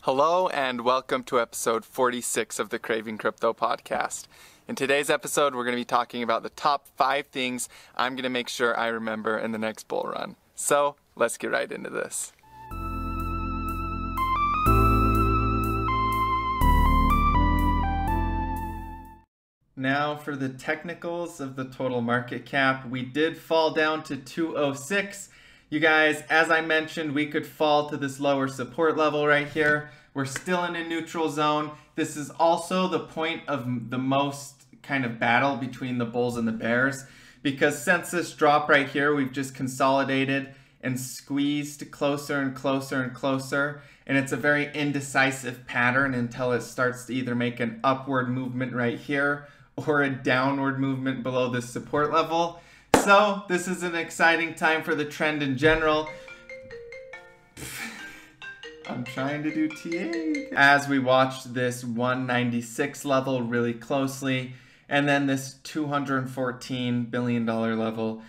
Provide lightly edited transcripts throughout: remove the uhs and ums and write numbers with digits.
Hello and welcome to episode 46 of the Craving Crypto podcast. In today's episode, we're going to be talking about the top 5 things I'm going to make sure I remember in the next bull run. So let's get right into this. Now for the technicals of the total market cap. We did fall down to 206. You guys, as I mentioned, we could fall to this lower support level right here. We're still in a neutral zone. This is also the point of the most kind of battle between the bulls and the bears, because since this drop right here, we've just consolidated and squeezed closer and closer and closer, and it's a very indecisive pattern until it starts to either make an upward movement right here or a downward movement below this support level. So this is an exciting time for the trend in general. I'm trying to do TA. As we watch this 196 level really closely, and then this $214 billion level.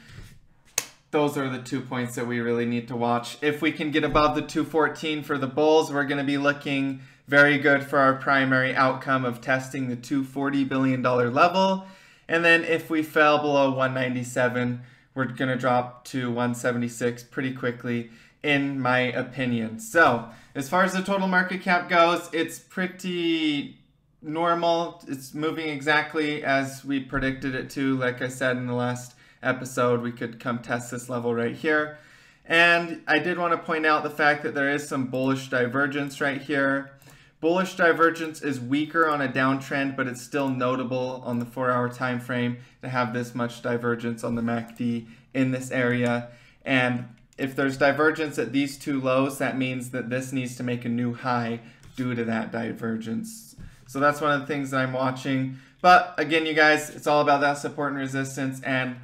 Those are the 2 points that we really need to watch. If we can get above the 214 for the bulls, we're going to be looking very good for our primary outcome of testing the $240 billion level. And then if we fell below 197, we're going to drop to 176 pretty quickly, in my opinion. So as far as the total market cap goes, it's pretty normal. It's moving exactly as we predicted it to. Like I said in the last episode, we could come test this level right here. And I did want to point out the fact that there is some bullish divergence right here. Bullish divergence is weaker on a downtrend, but it's still notable on the 4-hour time frame to have this much divergence on the MACD in this area. And if there's divergence at these two lows, that means that this needs to make a new high due to that divergence. So that's one of the things that I'm watching. But again, you guys, it's all about that support and resistance and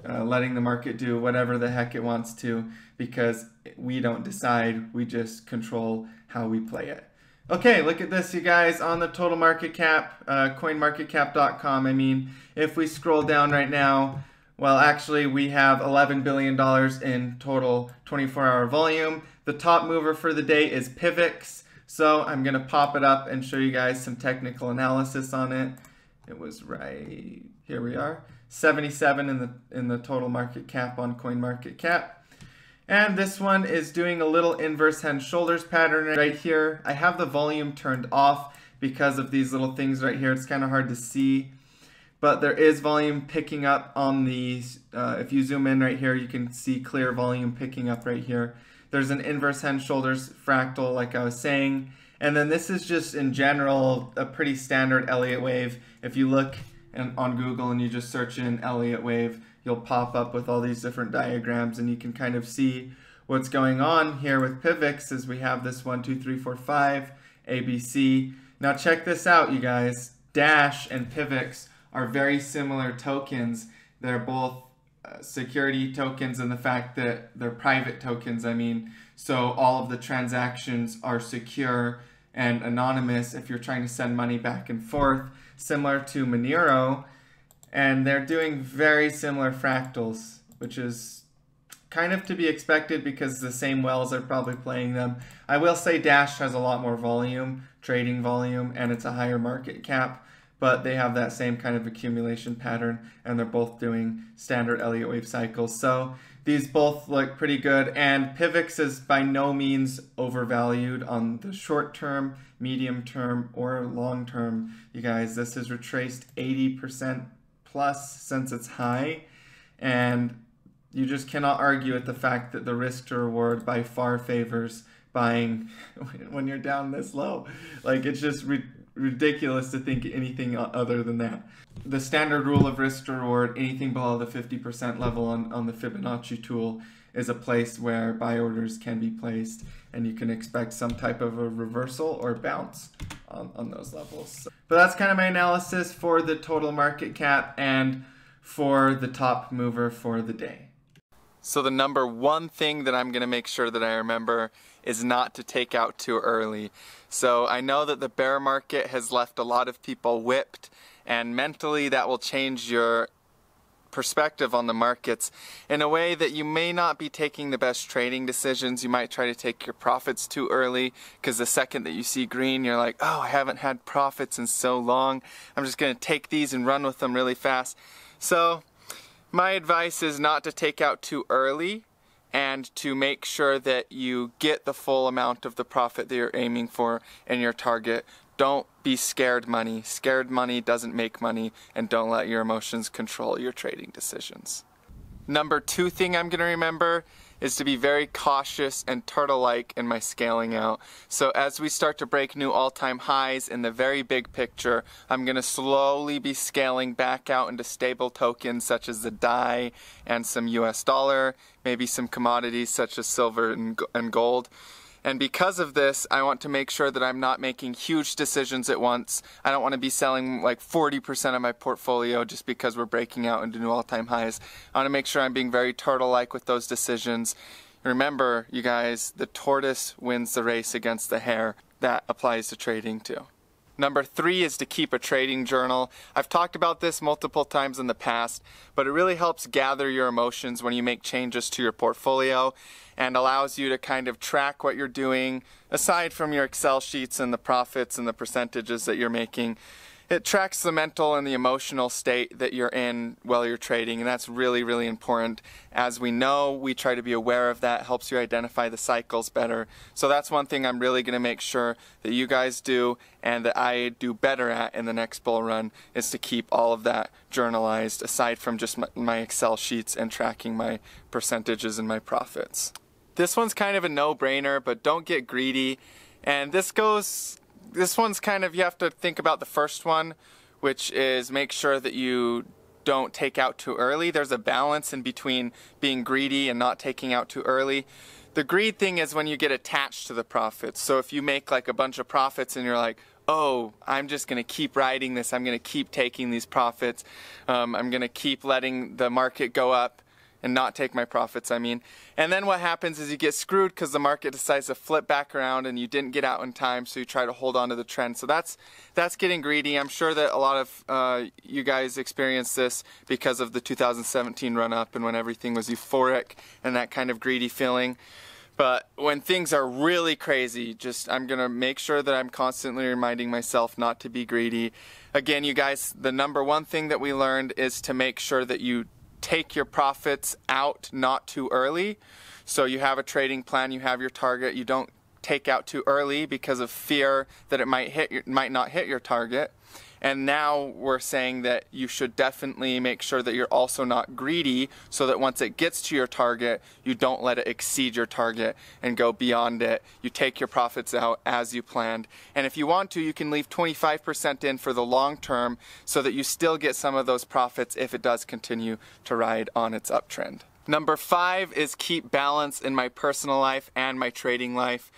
letting the market do whatever the heck it wants to, because we don't decide, we just control how we play it. Okay, look at this, you guys, on the total market cap, coinmarketcap.com. I mean, if we scroll down right now, well, actually, we have $11 billion in total 24-hour volume. The top mover for the day is PIVX. So I'm going to pop it up and show you guys some technical analysis on it. It was right, here we are, 77 in the total market cap on CoinMarketCap. And this one is doing a little inverse head and shoulders pattern right here. I have the volume turned off because of these little things right here. It's kind of hard to see, but there is volume picking up on these. If you zoom in right here, you can see clear volume picking up right here. There's an inverse head and shoulders fractal, like I was saying. And then this is just in general a pretty standard Elliott wave. If you look on Google and you just search in Elliott wave, you'll pop up with all these different diagrams, and you can kind of see what's going on here with PIVX as we have this 1, 2, 3, 4, 5 ABC. Now check this out, you guys. Dash and PIVX are very similar tokens. They're both security tokens in the fact that they're private tokens. I mean, so all of the transactions are secure and anonymous if you're trying to send money back and forth, similar to Monero. And they're doing very similar fractals, which is kind of to be expected because the same whales are probably playing them. I will say Dash has a lot more volume, trading volume, and it's a higher market cap, but they have that same kind of accumulation pattern, and they're both doing standard Elliott wave cycles. So these both look pretty good, and PIVX is by no means overvalued on the short term, medium term, or long term. You guys, this has retraced 80% plus since it's high, and you just cannot argue with the fact that the risk to reward by far favors buying when you're down this low. Like, it's just ridiculous to think anything other than that. The standard rule of risk to reward, anything below the 50% level on the Fibonacci tool, is a place where buy orders can be placed, and you can expect some type of a reversal or bounce on those levels. But that's kind of my analysis for the total market cap and for the top mover for the day. So the number one thing that I'm going to make sure that I remember is not to take out too early. So I know that the bear market has left a lot of people whipped, and mentally that will change your perspective on the markets in a way that you may not be taking the best trading decisions. You might try to take your profits too early, because the second that you see green, you're like, oh, I haven't had profits in so long. I'm just going to take these and run with them really fast. So my advice is not to take out too early, and to make sure that you get the full amount of the profit that you're aiming for in your target. Don't be scared money. Scared money doesn't make money, and don't let your emotions control your trading decisions. Number 2 thing I'm going to remember is to be very cautious and turtle-like in my scaling out. So as we start to break new all-time highs in the very big picture, I'm going to slowly be scaling back out into stable tokens such as the DAI and some US dollar, maybe some commodities such as silver and gold. And because of this, I want to make sure that I'm not making huge decisions at once. I don't want to be selling like 40% of my portfolio just because we're breaking out into new all-time highs. I want to make sure I'm being very turtle-like with those decisions. Remember, you guys, the tortoise wins the race against the hare. That applies to trading too. Number 3 is to keep a trading journal. I've talked about this multiple times in the past, but it really helps gather your emotions when you make changes to your portfolio, and allows you to kind of track what you're doing aside from your Excel sheets and the profits and the percentages that you're making. It tracks the mental and the emotional state that you're in while you're trading, and that's really, really important. As we know, we try to be aware of that. It helps you identify the cycles better. So that's one thing I'm really going to make sure that you guys do and that I do better at in the next bull run, is to keep all of that journalized aside from just my Excel sheets and tracking my percentages and my profits. This one's kind of a no-brainer, but don't get greedy. And this one's kind of, you have to think about the first one, which is make sure that you don't take out too early. There's a balance in between being greedy and not taking out too early. The greed thing is when you get attached to the profits. So if you make like a bunch of profits and you're like, oh, I'm just going to keep riding this, I'm going to keep taking these profits, I'm going to keep letting the market go up and not take my profits, and then what happens is you get screwed because the market decides to flip back around and you didn't get out in time, so you try to hold on to the trend. So that's getting greedy. I'm sure that a lot of you guys experienced this because of the 2017 run-up and when everything was euphoric and that kind of greedy feeling. But when things are really crazy, I'm going to make sure that I'm constantly reminding myself not to be greedy. Again, you guys, the number 1 thing that we learned is to make sure that you take your profits out not too early. So you have a trading plan, you have your target, you don't take out too early because of fear that it might not hit your target. And now we're saying that you should definitely make sure that you're also not greedy, so that once it gets to your target, you don't let it exceed your target and go beyond it. You take your profits out as you planned. And if you want to, you can leave 25% in for the long term so that you still get some of those profits if it does continue to ride on its uptrend. Number 5 is keep balance in my personal life and my trading life.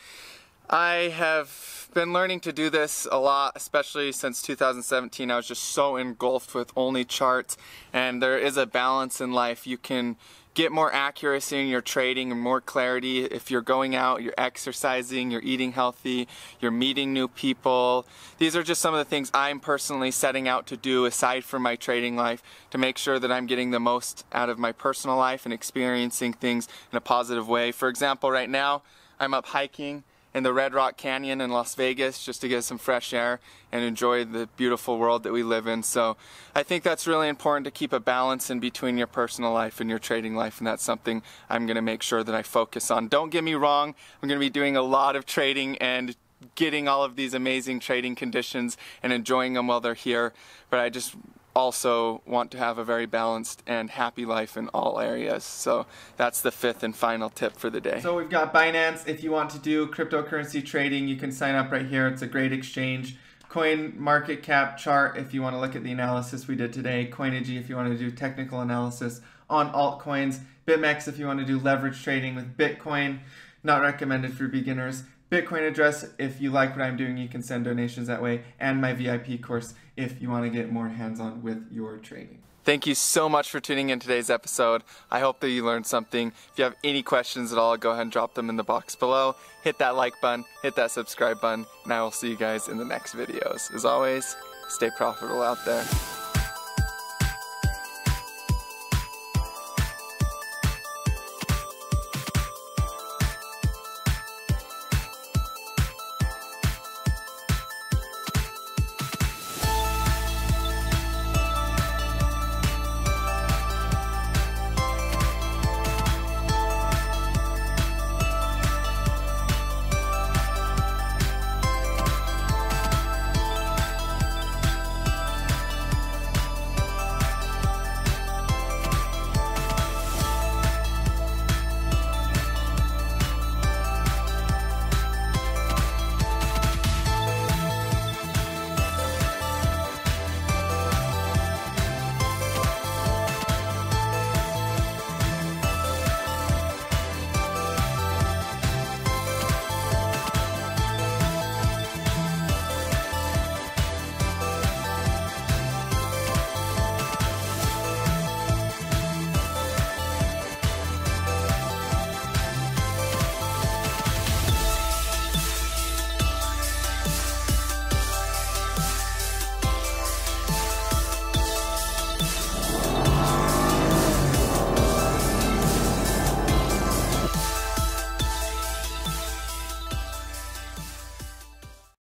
I have been learning to do this a lot, especially since 2017. I was just so engulfed with only charts, and there is a balance in life. You can get more accuracy in your trading and more clarity if you're going out, you're exercising, you're eating healthy, you're meeting new people. These are just some of the things I'm personally setting out to do aside from my trading life to make sure that I'm getting the most out of my personal life and experiencing things in a positive way. For example, right now I'm up hiking in the Red Rock Canyon in Las Vegas just to get some fresh air and enjoy the beautiful world that we live in. So I think that's really important, to keep a balance in between your personal life and your trading life, and that's something I'm going to make sure that I focus on. Don't get me wrong, I'm going to be doing a lot of trading and getting all of these amazing trading conditions and enjoying them while they're here, but I just also want to have a very balanced and happy life in all areas. So that's the 5th and final tip for the day. So we've got Binance. If you want to do cryptocurrency trading, you can sign up right here. It's a great exchange. Coin market cap chart if you want to look at the analysis we did today. Coinigy if you want to do technical analysis on altcoins. BitMEX if you want to do leverage trading with Bitcoin. Not recommended for beginners. Bitcoin address, if you like what I'm doing, you can send donations that way, and my VIP course if you want to get more hands-on with your trading. Thank you so much for tuning in today's episode. I hope that you learned something. If you have any questions at all, go ahead and drop them in the box below. Hit that like button, hit that subscribe button, and I will see you guys in the next videos. As always, stay profitable out there.